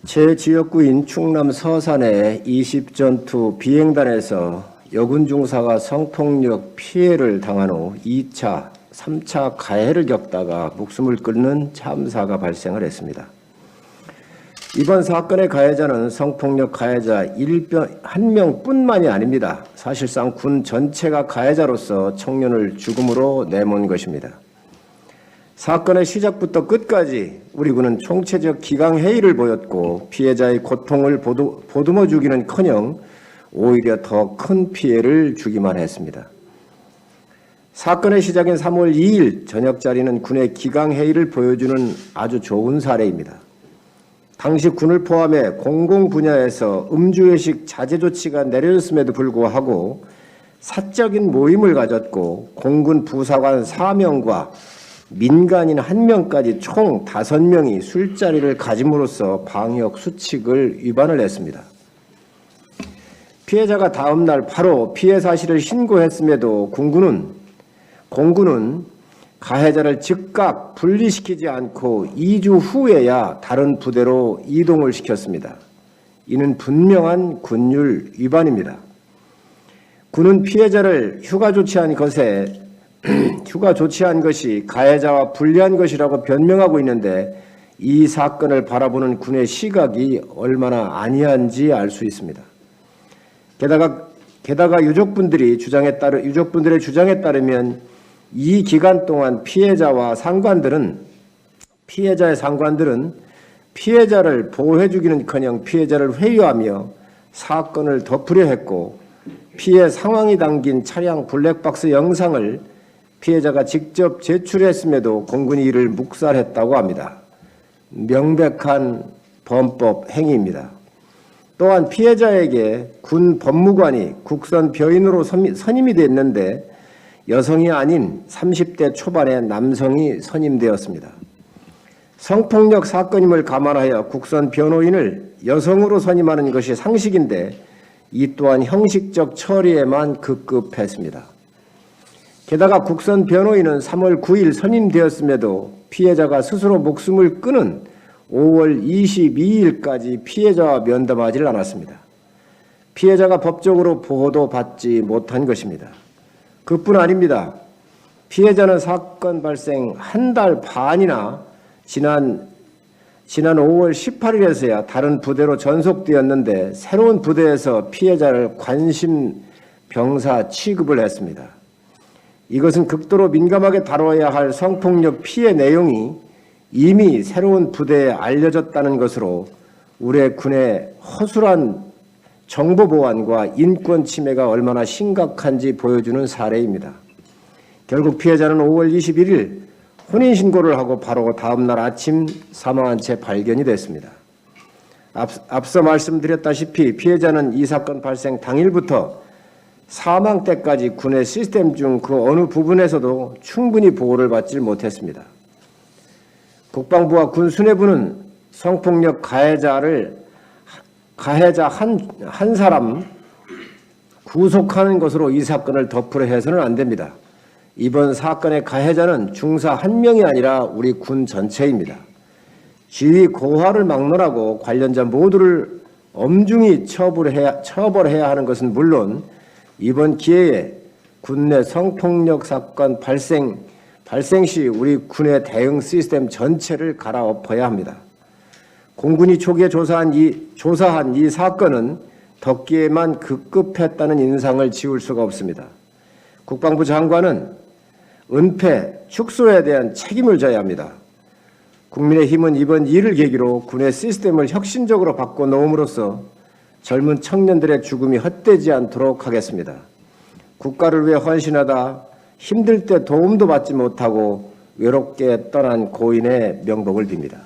제 지역구인 충남 서산의 20전투 비행단에서 여군 중사가 성폭력 피해를 당한 후 2차, 3차 가해를 겪다가 목숨을 끊는 참사가 발생을 했습니다. 이번 사건의 가해자는 성폭력 가해자 1명뿐만이 아닙니다. 사실상 군 전체가 가해자로서 청년을 죽음으로 내몬 것입니다. 사건의 시작부터 끝까지 우리 군은 총체적 기강회의를 보였고 피해자의 고통을 보듬어 주기는커녕 오히려 더 큰 피해를 주기만 했습니다. 사건의 시작인 3월 2일 저녁자리는 군의 기강회의를 보여주는 아주 좋은 사례입니다. 당시 군을 포함해 공공 분야에서 음주회식 자제 조치가 내려졌음에도 불구하고 사적인 모임을 가졌고 공군 부사관 4명과 민간인 1명까지 총 5명이 술자리를 가짐으로써 방역 수칙을 위반을 했습니다. 피해자가 다음 날 바로 피해 사실을 신고했음에도 공군은 가해자를 즉각 분리시키지 않고 2주 후에야 다른 부대로 이동을 시켰습니다. 이는 분명한 군율 위반입니다. 군은 피해자를 휴가 조치한 것이 가해자와 불리한 것이라고 변명하고 있는데 이 사건을 바라보는 군의 시각이 얼마나 안이한지 알 수 있습니다. 게다가 유족분들의 주장에 따르면 이 기간 동안 피해자의 상관들은 피해자를 보호해주기는커녕 피해자를 회유하며 사건을 덮으려 했고 피해 상황이 담긴 차량 블랙박스 영상을 피해자가 직접 제출했음에도 공군이 이를 묵살했다고 합니다. 명백한 범법 행위입니다. 또한 피해자에게 군 법무관이 국선 벼인으로 선임이 됐는데 여성이 아닌 30대 초반의 남성이 선임되었습니다. 성폭력 사건임을 감안하여 국선 변호인을 여성으로 선임하는 것이 상식인데 이 또한 형식적 처리에만 급급했습니다. 게다가 국선 변호인은 3월 9일 선임되었음에도 피해자가 스스로 목숨을 끊은 5월 22일까지 피해자와 면담하지 않았습니다. 피해자가 법적으로 보호도 받지 못한 것입니다. 그뿐 아닙니다. 피해자는 사건 발생 한 달 반이나 지난 5월 18일에서야 다른 부대로 전속되었는데 새로운 부대에서 피해자를 관심 병사 취급을 했습니다. 이것은 극도로 민감하게 다뤄야 할 성폭력 피해 내용이 이미 새로운 부대에 알려졌다는 것으로 우리 군의 허술한 정보 보안과 인권 침해가 얼마나 심각한지 보여주는 사례입니다. 결국 피해자는 5월 21일 혼인신고를 하고 바로 다음 날 아침 사망한 채 발견이 됐습니다. 앞서 말씀드렸다시피 피해자는 이 사건 발생 당일부터 사망 때까지 군의 시스템 중 그 어느 부분에서도 충분히 보호를 받지 못했습니다. 국방부와 군 수뇌부는 성폭력 가해자 한 사람 구속하는 것으로 이 사건을 덮으려 해서는 안 됩니다. 이번 사건의 가해자는 중사 1명이 아니라 우리 군 전체입니다. 지휘 고하를 막론하고 관련자 모두를 엄중히 처벌해야 하는 것은 물론 이번 기회에 군내 성폭력 사건 발생 시 우리 군의 대응 시스템 전체를 갈아엎어야 합니다. 공군이 초기에 조사한 이 사건은 덮기에만 급급했다는 인상을 지울 수가 없습니다. 국방부 장관은 은폐, 축소에 대한 책임을 져야 합니다. 국민의힘은 이번 일을 계기로 군의 시스템을 혁신적으로 바꿔놓음으로써 젊은 청년들의 죽음이 헛되지 않도록 하겠습니다. 국가를 위해 헌신하다 힘들 때 도움도 받지 못하고 외롭게 떠난 고인의 명복을 빕니다.